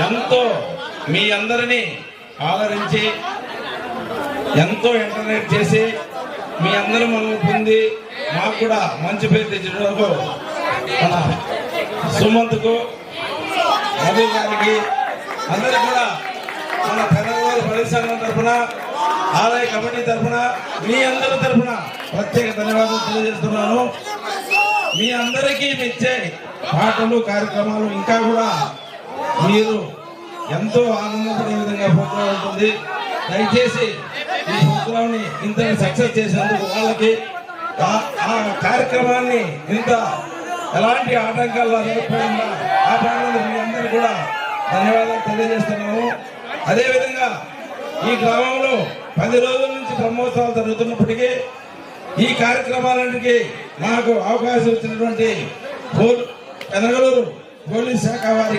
ఎంతో మీ అందరినీ ఆదరించి ఎంతో ఎంటర్టైన్ చేసి మీ అందరూ మమ్మల్ని పొంది మాకు కూడా మంచి పేరు తెచ్చినందుకు మన సుమంత్కు మధు గారికి అందరికీ కూడా మన తెలంగాణ ప్రదేశ్ సంఘం తరఫున ఆలయ కమిటీ తరఫున మీ అందరి తరఫున ప్రత్యేక ధన్యవాదాలు తెలియజేస్తున్నాను. మీ అందరికీ ఇచ్చే పాటలు కార్యక్రమాలు ఇంకా కూడా మీరు ఎంతో ఆనందపడే విధంగా ప్రోగ్రాం ఉంటుంది. దయచేసి ఈ ప్రోగ్రాంని ఇంత సక్సెస్ చేసినందుకు వాళ్ళకి ఆ కార్యక్రమాన్ని ఇంత ఎలాంటి ఆటంకాలు జరగకుండా ఆపడానికి మీ అందరికీ కూడా ధన్యవాదాలు తెలియజేస్తున్నాము. అదేవిధంగా ఈ గ్రామంలో 10 రోజుల నుంచి బ్రహ్మోత్సవాలు జరుగుతున్నప్పటికీ ఈ కార్యక్రమాలన్నిటికీ మాకు అవకాశం ఇచ్చినటువంటి పెనగలూరు పోలీస్ శాఖ వారికి